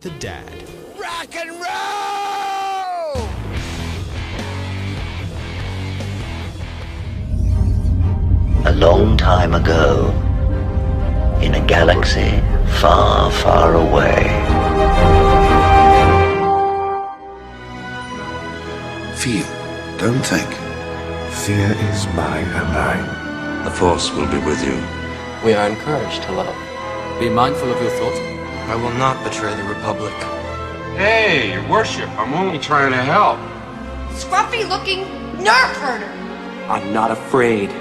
The Dad. Rock and roll! A long time ago, in a galaxy far, far away. Feel, don't think. Fear is my ally. The Force will be with you. We are encouraged to love. Be mindful of your thoughts. I will not betray the Republic. Hey, your worship, I'm only trying to help. Scruffy-looking nerf herder. I'm not afraid.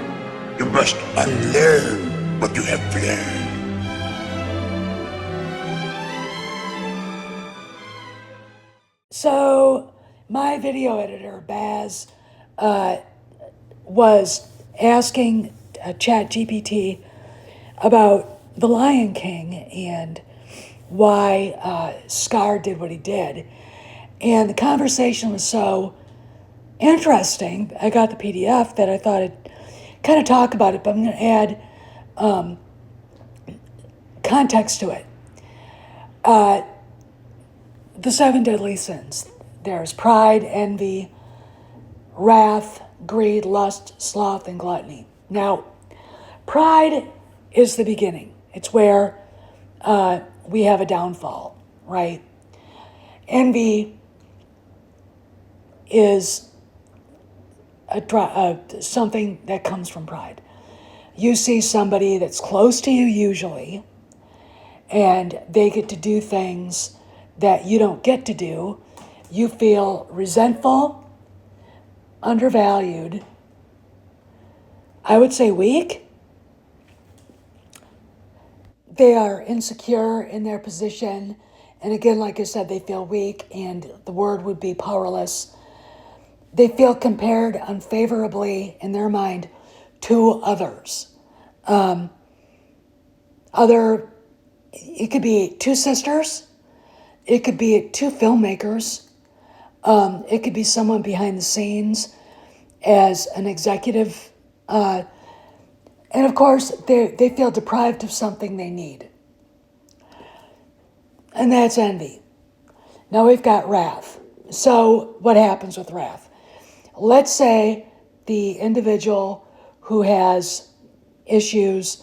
You must unlearn what you have learned. So, my video editor, Baz, was asking ChatGPT about The Lion King and why Scar did what he did. And the conversation was so interesting. I got the PDF that I thought I'd kind of talk about it, but I'm going to add context to it. The 7 deadly sins. There's pride, envy, wrath, greed, lust, sloth, and gluttony. Now, pride is the beginning. It's where we have a downfall, right? Envy is something that comes from pride. You see somebody that's close to you usually, and they get to do things that you don't get to do. You feel resentful, undervalued, I would say weak. They are insecure in their position. And again, like I said, they feel weak, and the word would be powerless. They feel compared unfavorably in their mind to others. It could be two sisters. It could be two filmmakers. It could be someone behind the scenes as an executive. And of course, they feel deprived of something they need. And that's envy. Now we've got wrath. So what happens with wrath? Let's say the individual who has issues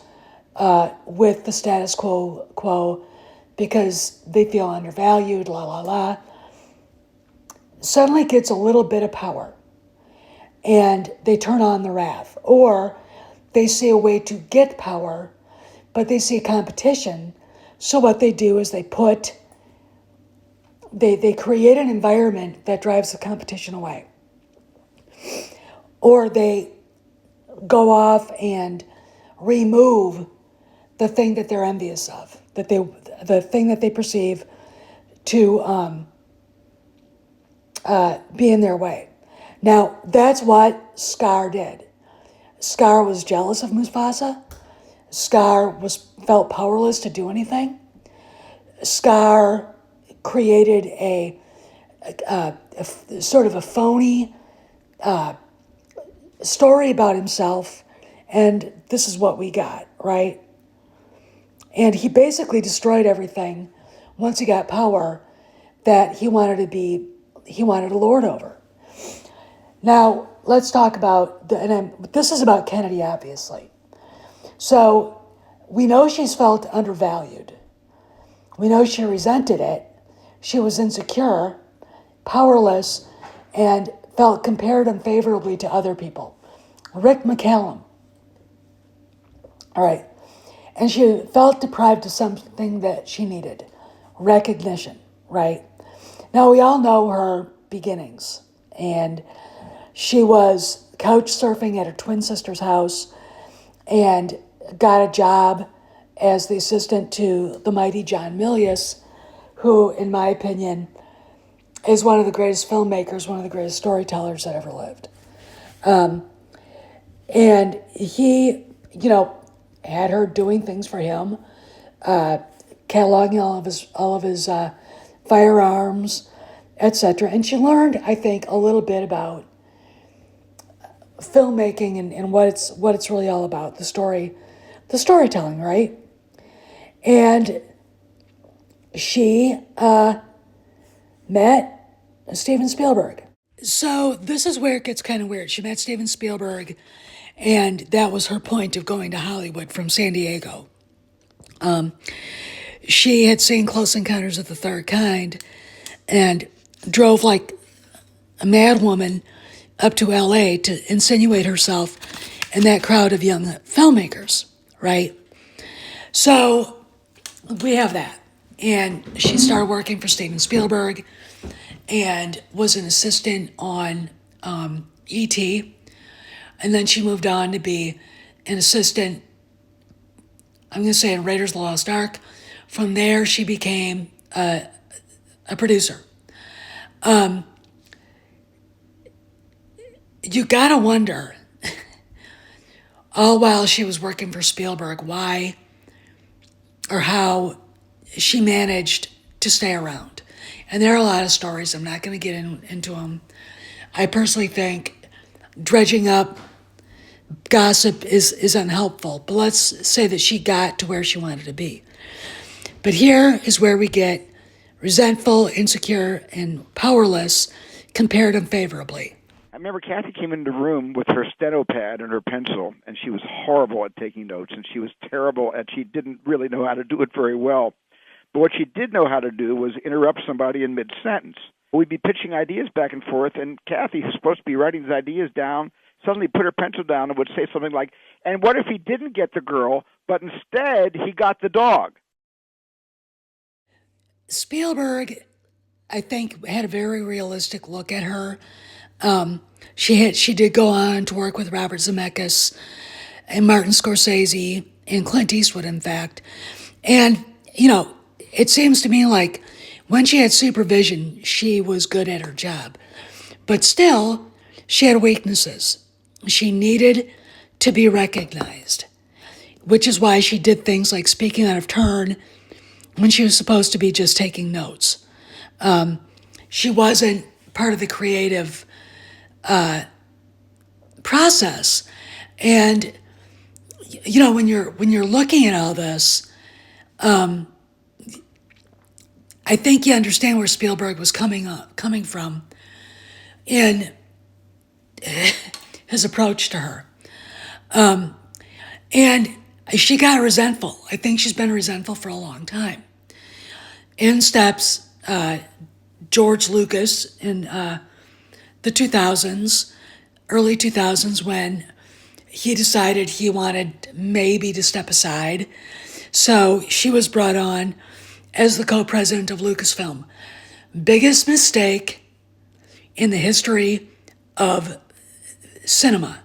with the status quo because they feel undervalued, suddenly gets a little bit of power and they turn on the wrath. Or they see a way to get power, but they see competition. So what they do is they create an environment that drives the competition away. Or they go off and remove the thing that they're envious of, the thing that they perceive to be in their way. Now, that's what Scar did. Scar was jealous of Mufasa. Scar felt powerless to do anything. Scar created a sort of a phony story about himself, and this is what we got, right? And he basically destroyed everything once he got power that he wanted to lord over. Now, let's talk about, this is about Kennedy, obviously. So, we know she's felt undervalued. We know she resented it. She was insecure, powerless, and felt compared unfavorably to other people. Rick McCallum. All right. And she felt deprived of something that she needed. Recognition, right? Now, we all know her beginnings. And she was couch surfing at her twin sister's house and got a job as the assistant to the mighty John Milius, who, in my opinion, is one of the greatest filmmakers, one of the greatest storytellers that ever lived. And he, had her doing things for him, cataloging all of his firearms, etc. And she learned, I think, a little bit about filmmaking and what it's really all about, the storytelling, right? And she met Steven Spielberg. So this is where it gets kind of weird. She met Steven Spielberg, and that was her point of going to Hollywood from San Diego. She had seen Close Encounters of the Third Kind and drove like a madwoman up to LA to insinuate herself in that crowd of young filmmakers, right? So we have that. And she started working for Steven Spielberg and was an assistant on E.T. And then she moved on to be an assistant, I'm going to say, in Raiders of the Lost Ark. From there, she became a producer. You gotta wonder, all while she was working for Spielberg, why or how she managed to stay around. And there are a lot of stories. I'm not going to get into them. I personally think dredging up gossip is unhelpful, but let's say that she got to where she wanted to be. But here is where we get resentful, insecure, and powerless compared unfavorably. I remember Kathy came into the room with her steno pad and her pencil, and she was horrible at taking notes, and she was terrible at, she didn't really know how to do it very well. But what she did know how to do was interrupt somebody in mid-sentence. We'd be pitching ideas back and forth, and Kathy, who's supposed to be writing these ideas down, suddenly put her pencil down and would say something like, and what if he didn't get the girl, but instead he got the dog? Spielberg, I think, had a very realistic look at her. She did go on to work with Robert Zemeckis and Martin Scorsese and Clint Eastwood, in fact. And, you know, it seems to me like when she had supervision, she was good at her job. But still, she had weaknesses. She needed to be recognized, which is why she did things like speaking out of turn when she was supposed to be just taking notes. She wasn't part of the creative process. And, you know, when you're looking at all this, I think you understand where Spielberg was coming from in his approach to her. And she got resentful. I think she's been resentful for a long time. In steps George Lucas in the 2000s, early 2000s, when he decided he wanted maybe to step aside. So she was brought on as the co-president of Lucasfilm. Biggest mistake in the history of cinema,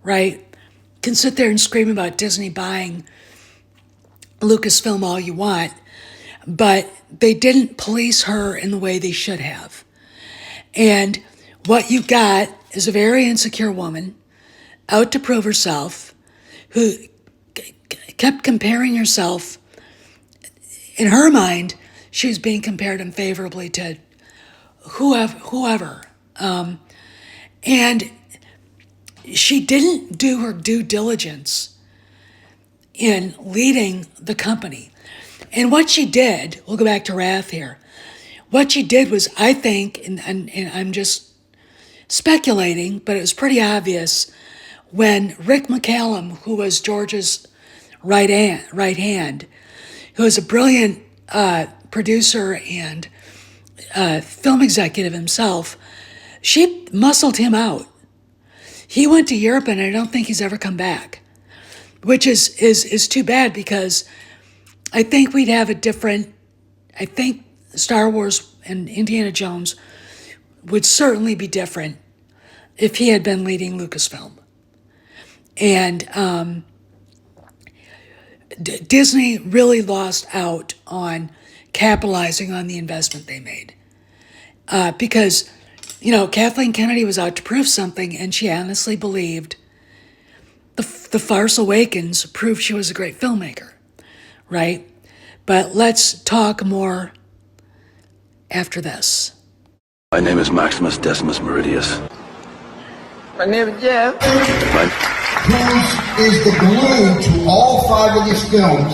right? Can sit there and scream about Disney buying Lucasfilm all you want, but they didn't police her in the way they should have. And what you got is a very insecure woman out to prove herself, who kept comparing herself. In her mind, she was being compared unfavorably to whoever. And she didn't do her due diligence in leading the company. And what she did, we'll go back to Wrath here, what she did was, I think, and I'm just speculating, but it was pretty obvious, when Rick McCallum, who was George's right hand, who was a brilliant producer and film executive himself, she muscled him out. He went to Europe, and I don't think he's ever come back, which is too bad, because I think we'd have a different, I think Star Wars and Indiana Jones would certainly be different if he had been leading Lucasfilm. And Disney really lost out on capitalizing on the investment they made. Because, you know, Kathleen Kennedy was out to prove something, and she honestly believed the Force Awakens proved she was a great filmmaker, right? But let's talk more after this. My name is Maximus Decimus Meridius. My name is Jeff. Who is the glue to all 5 of these films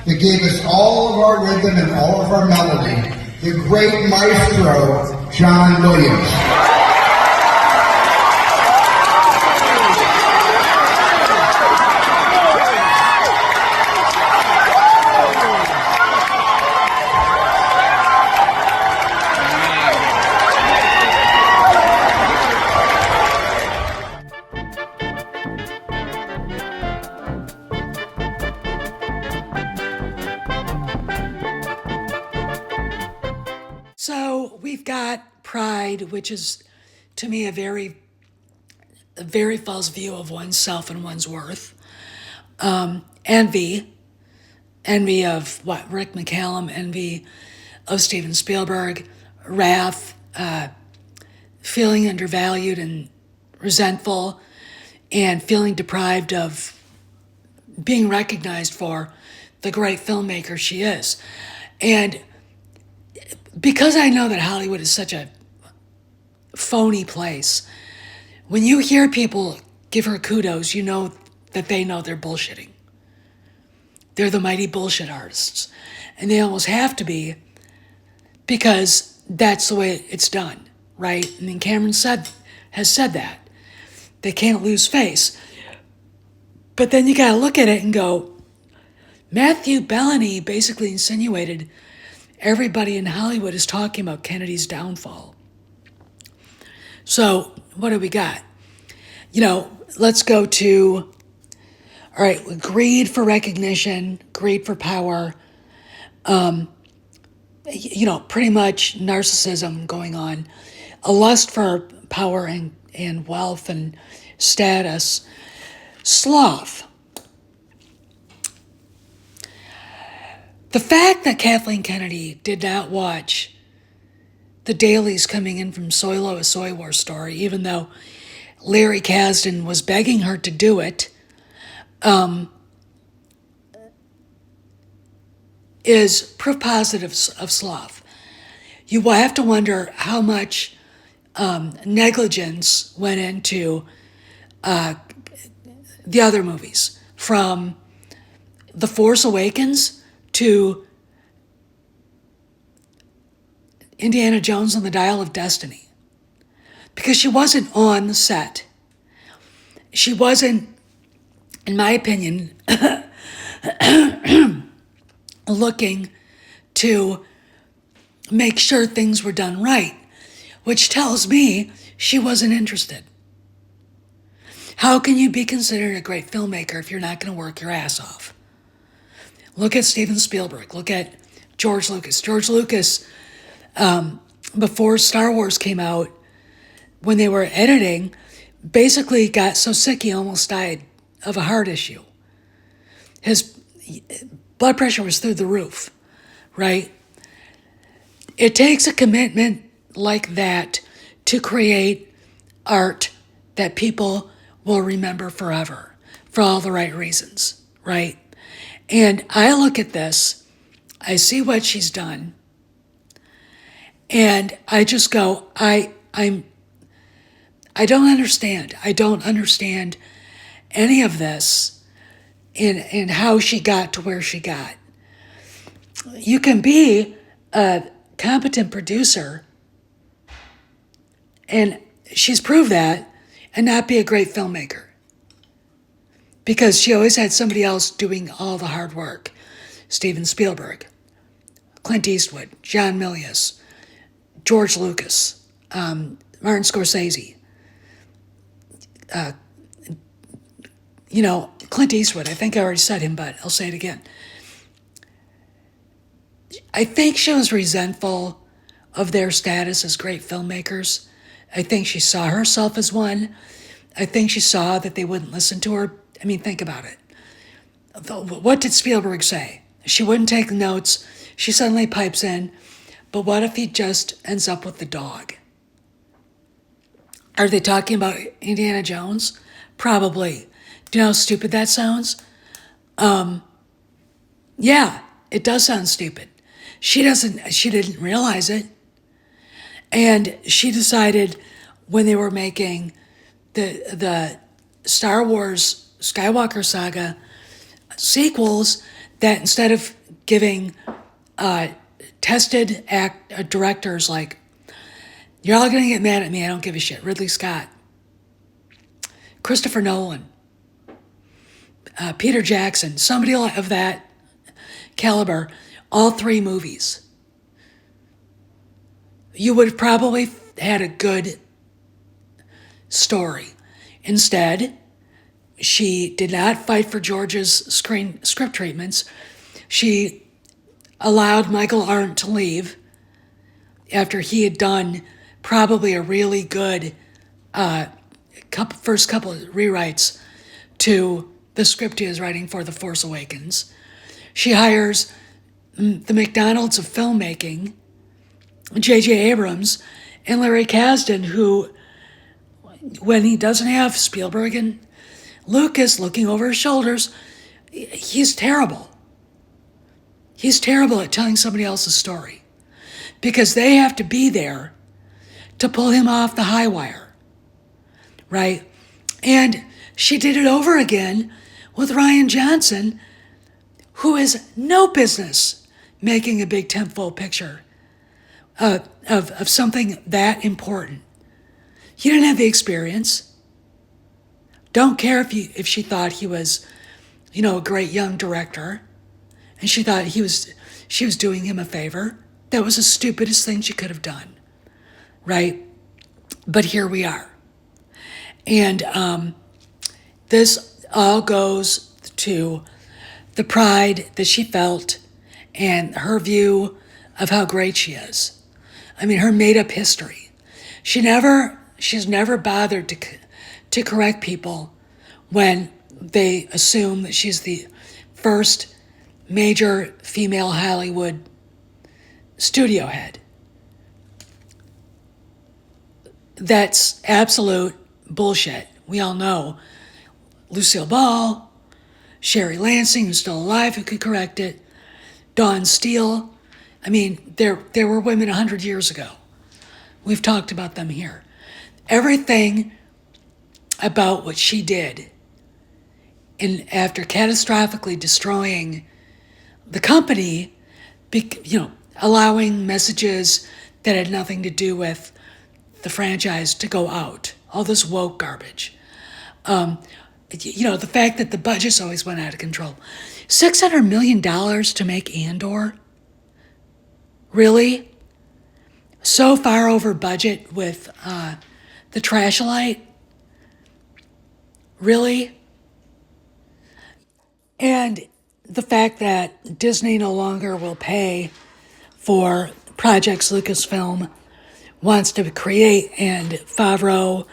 that gave us all of our rhythm and all of our melody, the great maestro, John Williams. So we've got pride, which is, to me, a very false view of oneself and one's worth. Envy of Rick McCallum, envy of Steven Spielberg, wrath, feeling undervalued and resentful, and feeling deprived of being recognized for the great filmmaker she is. And because I know that Hollywood is such a phony place, when you hear people give her kudos, you know that they know they're bullshitting. They're the mighty bullshit artists. And they almost have to be, because that's the way it's done, right? I mean, Cameron has said that. They can't lose face. But then you gotta look at it and go, Matthew Bellany basically insinuated everybody in Hollywood is talking about Kennedy's downfall. So what do we got? Let's go to, all right, greed for recognition, greed for power, pretty much narcissism going on, a lust for power and wealth and status, sloth. The fact that Kathleen Kennedy did not watch the dailies coming in from Soilo, a Soy War story, even though Larry Kasdan was begging her to do it, is proof positive of sloth. You will have to wonder how much negligence went into the other movies, from The Force Awakens to Indiana Jones and the Dial of Destiny. Because she wasn't on the set. She wasn't, in my opinion, looking to make sure things were done right, which tells me she wasn't interested. How can you be considered a great filmmaker if you're not going to work your ass off? Look at Steven Spielberg. Look at George Lucas. George Lucas, before Star Wars came out, when they were editing, basically got so sick he almost died of a heart issue. His blood pressure was through the roof, right? It takes a commitment like that to create art that people will remember forever for all the right reasons, right? And I look at this, I see what she's done, and I just go, I don't understand. I don't understand any of this in how she got to where she got. You can be a competent producer, and she's proved that, and not be a great filmmaker. Because she always had somebody else doing all the hard work. Steven Spielberg, Clint Eastwood, John Milius, George Lucas, Martin Scorsese. Clint Eastwood, I think I already said him, but I'll say it again. I think she was resentful of their status as great filmmakers. I think she saw herself as one. I think she saw that they wouldn't listen to her. I mean, think about it. What did Spielberg say? She wouldn't take notes. She suddenly pipes in, but what if he just ends up with the dog? Are they talking about Indiana Jones? Probably. Do you know how stupid that sounds? Yeah, it does sound stupid. She didn't realize it. And she decided when they were making the Star Wars Skywalker saga sequels that instead of giving tested directors like, you're all going to get mad at me, I don't give a shit, Ridley Scott, Christopher Nolan, Peter Jackson, somebody of that caliber, all 3 movies, you would have probably had a good story. Instead, she did not fight for George's script treatments. She allowed Michael Arndt to leave after he had done probably a really good first couple of rewrites to the script he was writing for The Force Awakens. She hires the McDonald's of filmmaking, J.J. Abrams, and Larry Kasdan, who, when he doesn't have Spielberg and Lucas looking over his shoulders, he's terrible. He's terrible at telling somebody else's story because they have to be there to pull him off the high wire, right? And she did it over again with Rian Johnson, who has no business making a big tentpole picture of something that important. He didn't have the experience. Don't care if she thought he was, a great young director, and she thought she was doing him a favor. That was the stupidest thing she could have done, right? But here we are. And this all goes to the pride that she felt and her view of how great she is. I mean, her made-up history. She's never bothered to correct people when they assume that she's the first major female Hollywood studio head. That's absolute bullshit. We all know Lucille Ball, Sherry Lansing, who's still alive, who could correct it, Dawn Steele. I mean, there were women 100 years ago. We've talked about them here. Everything about what she did after catastrophically destroying the company, allowing messages that had nothing to do with the franchise to go out, all this woke garbage. The fact that the budgets always went out of control. $600 million to make Andor? Really? So far over budget with the Trashlight? Really? And the fact that Disney no longer will pay for projects Lucasfilm wants to create, and Favreau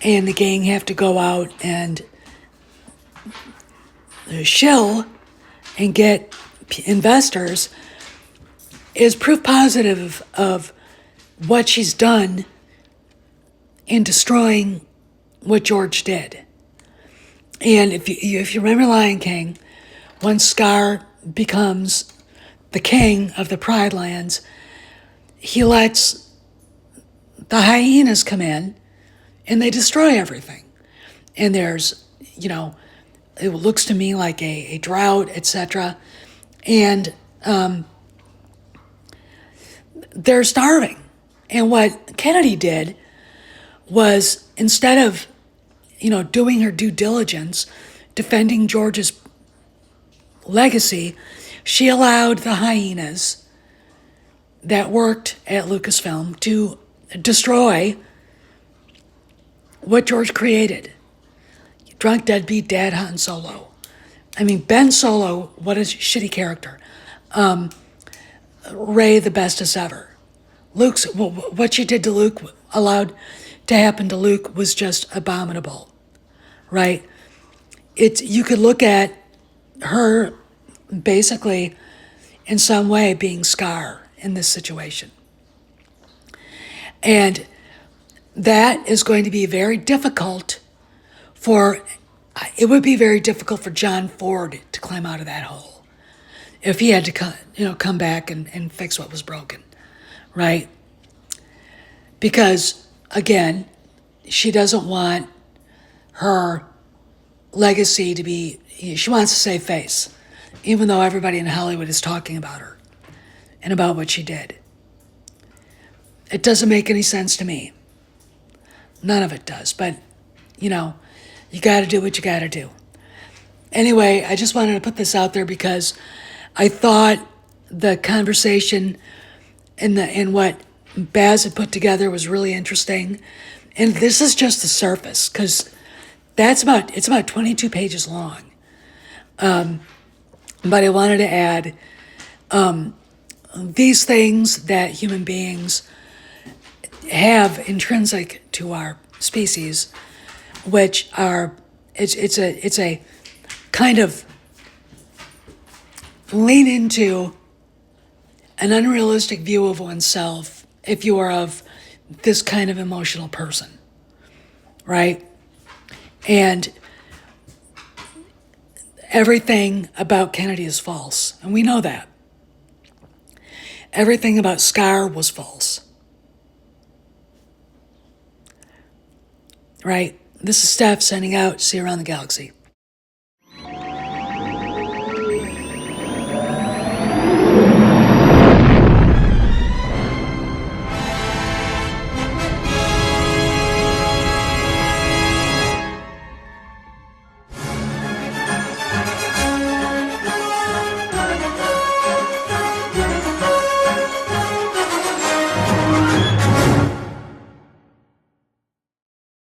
and the gang have to go out and shill and get investors, is proof positive of what she's done in destroying what George did. And if you remember Lion King, when Scar becomes the king of the Pride Lands, he lets the hyenas come in and they destroy everything. And there's, it looks to me like a drought, etc. And they're starving. And what Kennedy did was, instead of, doing her due diligence, defending George's legacy, she allowed the hyenas that worked at Lucasfilm to destroy what George created. Drunk, deadbeat, dad, Han Solo. I mean, Ben Solo, what a shitty character. Rey, the bestest ever. What she did to Luke, allowed to happen to Luke, was just abominable, right? You could look at her basically in some way being Scar in this situation. And that is going to be very difficult it would be very difficult for John Ford to climb out of that hole if he had to come back and fix what was broken, right? Because, again, she doesn't want her legacy to be, she wants to save face. even though everybody in Hollywood is talking about her and about what she did. It doesn't make any sense to me. None of it does, but, you got to do what you got to do. Anyway, I just wanted to put this out there because I thought the conversation and what Baz had put together was really interesting. And this is just the surface, because it's about 22 pages long. But I wanted to add these things that human beings have intrinsic to our species, which are, it's a kind of lean into an unrealistic view of oneself if you are of this kind of emotional person, right? And everything about Kennedy is false, and we know that. Everything about Scar was false. Right? This is Steph signing out. See you around the galaxy.